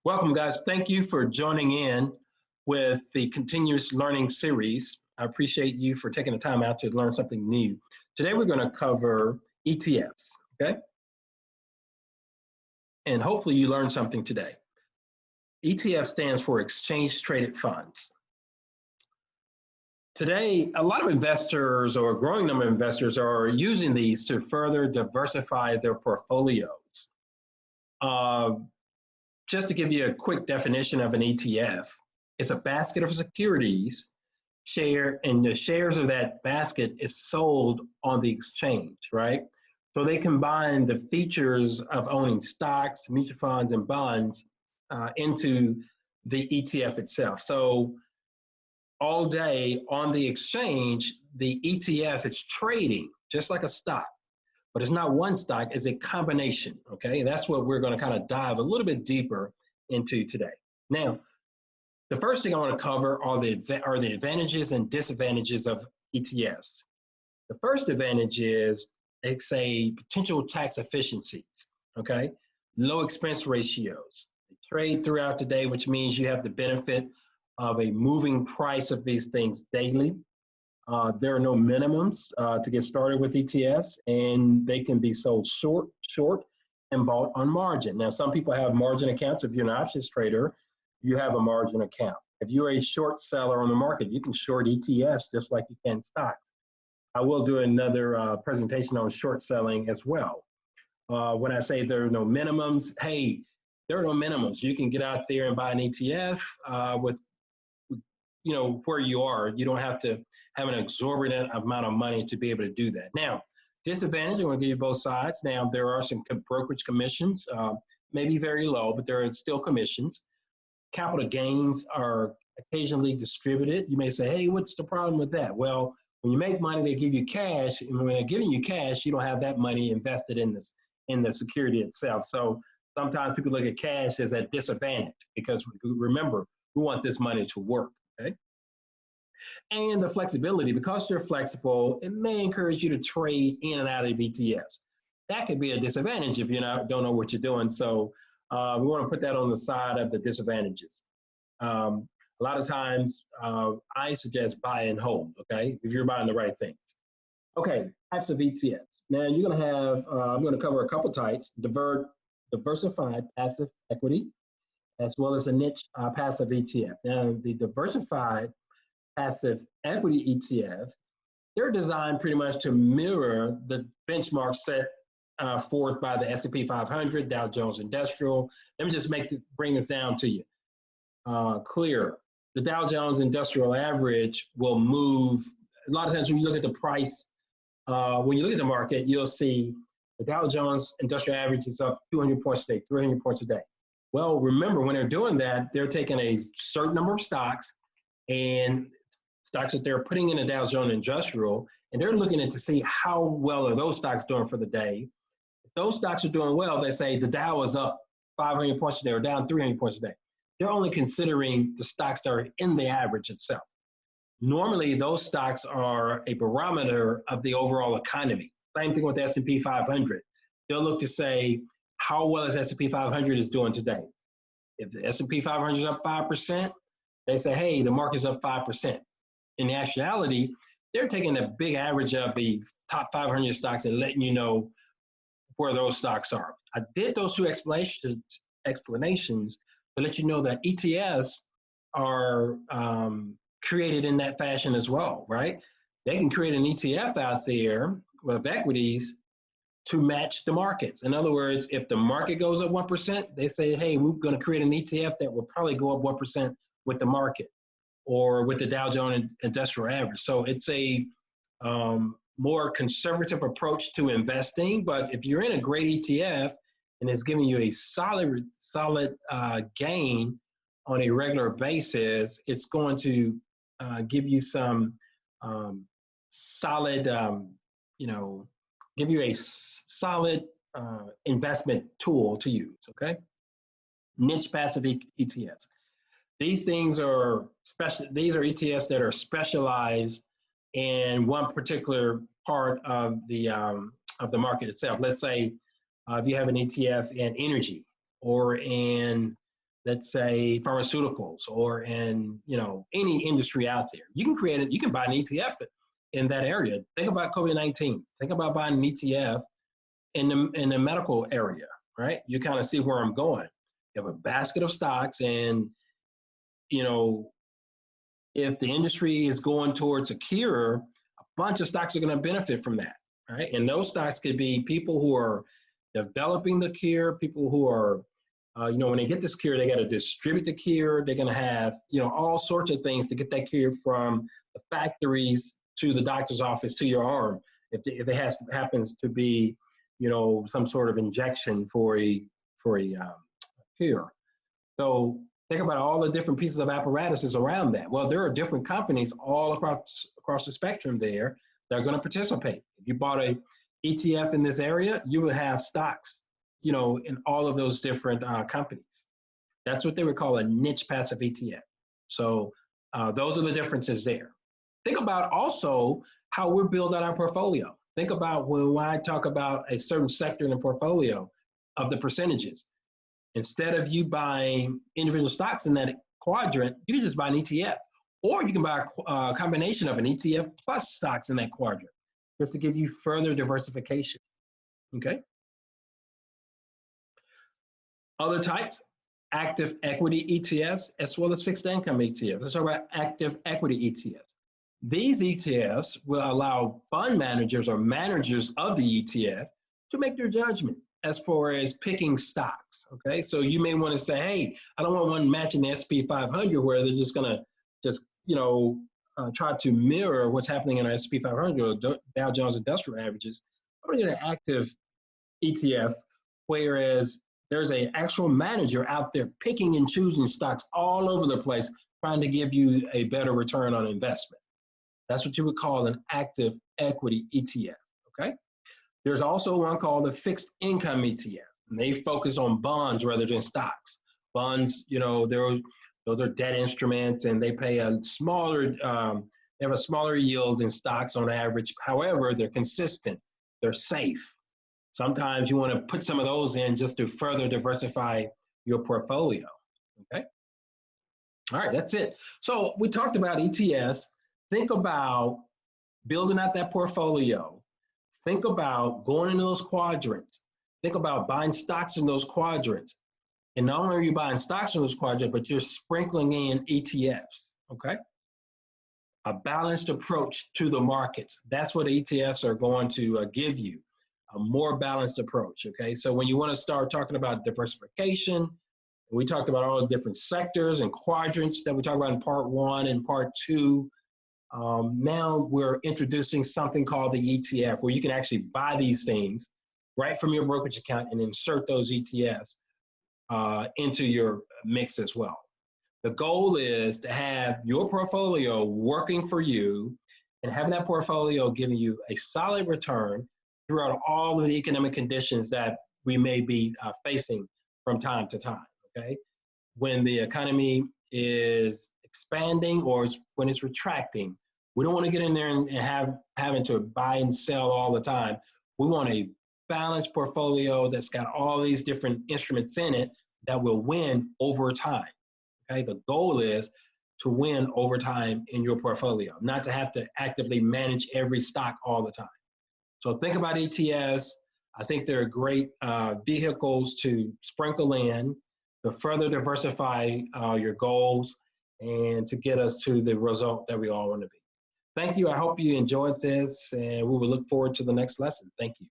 Welcome, guys. Thank you for joining in with the continuous learning series. I appreciate you for taking the time out to learn something new. Today, we're going to cover ETFs, okay? And hopefully you learned something today. ETF stands for Exchange Traded Funds. Today, a lot of investors or a growing number of investors are using these to further diversify their portfolios. Just to give you a quick definition of an ETF, it's a basket of securities and the shares of that basket is sold on the exchange, right? So they combine the features of owning stocks, mutual funds, and bonds into the ETF itself. So all day on the exchange, the ETF is trading just like a stock. But it's not one stock, it's a combination, okay? And that's what we're gonna kind of dive a little bit deeper into today. Now, the first thing I wanna cover are the advantages and disadvantages of ETFs. The first advantage is it's a potential tax efficiencies, okay? Low expense ratios. They trade throughout the day, which means you have the benefit of a moving price of these things daily. There are no minimums to get started with ETFs, and they can be sold short, and bought on margin. Now, some people have margin accounts. If you're an options trader, you have a margin account. If you're a short seller on the market, you can short ETFs just like you can stocks. I will do another presentation on short selling as well. When I say there are no minimums, hey, there are no minimums. You can get out there and buy an ETF with where you are. You don't have to have an exorbitant amount of money to be able to do that. Now, disadvantage, I'm going to give you both sides. Now, there are some brokerage commissions, maybe very low, but there are still commissions. Capital gains are occasionally distributed. You may say, hey, what's the problem with that? Well, when you make money, they give you cash. And when they're giving you cash, you don't have that money invested in the security itself. So sometimes people look at cash as a disadvantage because remember, we want this money to work, okay? And the flexibility, because they're flexible, it may encourage you to trade in and out of ETFs. That could be a disadvantage if you don't know what you're doing. So we want to put that on the side of the disadvantages. A lot of times, I suggest buy and hold, okay, if you're buying the right things. Okay, types of ETFs. Now you're going to have, I'm going to cover a couple types, diversified passive equity, as well as a niche passive ETF. Now the diversified passive equity ETF, they're designed pretty much to mirror the benchmark set forth by the S&P 500, Dow Jones Industrial. Let me just bring this down to you. Clear. The Dow Jones Industrial Average will move. A lot of times when you look at the price, when you look at the market, you'll see the Dow Jones Industrial Average is up 200 points a day, 300 points a day. Well, remember, when they're doing that, they're taking a certain number of stocks and stocks that they're putting in the Dow Jones Industrial, and they're looking at to see how well are those stocks doing for the day. If those stocks are doing well, they say the Dow is up 500 points a day or down 300 points a day. They're only considering the stocks that are in the average itself. Normally, those stocks are a barometer of the overall economy. Same thing with the S&P 500. They'll look to say, how well is S&P 500 is doing today? If the S&P 500 is up 5%, they say, hey, the market's up 5%. In actuality, they're taking a big average of the top 500 stocks and letting you know where those stocks are. I did those two explanations to let you know that ETFs are created in that fashion as well, right? They can create an ETF out there with equities to match the markets. In other words, if the market goes up 1%, they say, hey, we're going to create an ETF that will probably go up 1% with the market or with the Dow Jones Industrial Average. So it's a more conservative approach to investing. But if you're in a great ETF and it's giving you a solid gain on a regular basis, it's going to give you some solid, give you a solid investment tool to use, okay? Niche passive ETFs. These things are these are ETFs that are specialized in one particular part of the market itself. Let's say if you have an ETF in energy or in let's say pharmaceuticals or in, any industry out there. You can create it, you can buy an ETF in that area. Think about COVID-19. Think about buying an ETF in the medical area, right? You kind of see where I'm going. You have a basket of stocks, and if the industry is going towards a cure, a bunch of stocks are going to benefit from that, right? And those stocks could be people who are developing the cure, people who are, when they get this cure, they got to distribute the cure. They're going to have, all sorts of things to get that cure from the factories to the doctor's office to your arm. If it happens to be, some sort of injection for a cure. So think about all the different pieces of apparatuses around that. Well, there are different companies all across the spectrum there that are going to participate. If you bought a ETF in this area, you would have stocks, in all of those different companies. That's what they would call a niche passive ETF. So those are the differences there. Think about also how we're building our portfolio. Think about when I talk about a certain sector in the portfolio of the percentages. Instead of you buying individual stocks in that quadrant, you can just buy an ETF. Or you can buy a combination of an ETF plus stocks in that quadrant, just to give you further diversification, okay? Other types, active equity ETFs, as well as fixed income ETFs. Let's talk about active equity ETFs. These ETFs will allow fund managers or managers of the ETF to make their judgment as far as picking stocks, okay? So you may want to say, hey, I don't want one matching the SP 500 where they're just going to try to mirror what's happening in our SP 500 or Dow Jones Industrial Averages. I'm going to get an active ETF, whereas there's an actual manager out there picking and choosing stocks all over the place, trying to give you a better return on investment. That's what you would call an active equity ETF, okay? There's also one called the fixed income ETF, and they focus on bonds rather than stocks. Bonds, those are debt instruments, and they pay a smaller, they have a smaller yield than stocks on average. However, they're consistent, they're safe. Sometimes you want to put some of those in just to further diversify your portfolio, okay? All right, that's it. So we talked about ETFs. Think about building out that portfolio. Think about going in those quadrants. Think about buying stocks in those quadrants. And not only are you buying stocks in those quadrants, but you're sprinkling in ETFs, okay? A balanced approach to the markets. That's what ETFs are going to give you, a more balanced approach, okay? So when you want to start talking about diversification, we talked about all the different sectors and quadrants that we talked about in part 1 and part 2. Now we're introducing something called the ETF, where you can actually buy these things right from your brokerage account and insert those ETFs into your mix as well. The goal is to have your portfolio working for you and having that portfolio giving you a solid return throughout all of the economic conditions that we may be facing from time to time, okay? When the economy is expanding or when it's retracting, we don't want to get in there and having to buy and sell all the time. We want a balanced portfolio that's got all these different instruments in it that will win over time, okay? The goal is to win over time in your portfolio, not to have to actively manage every stock all the time. So think about ETFs. I think they're great vehicles to sprinkle in to further diversify your goals and to get us to the result that we all want to be. Thank you. I hope you enjoyed this, and we will look forward to the next lesson. Thank you.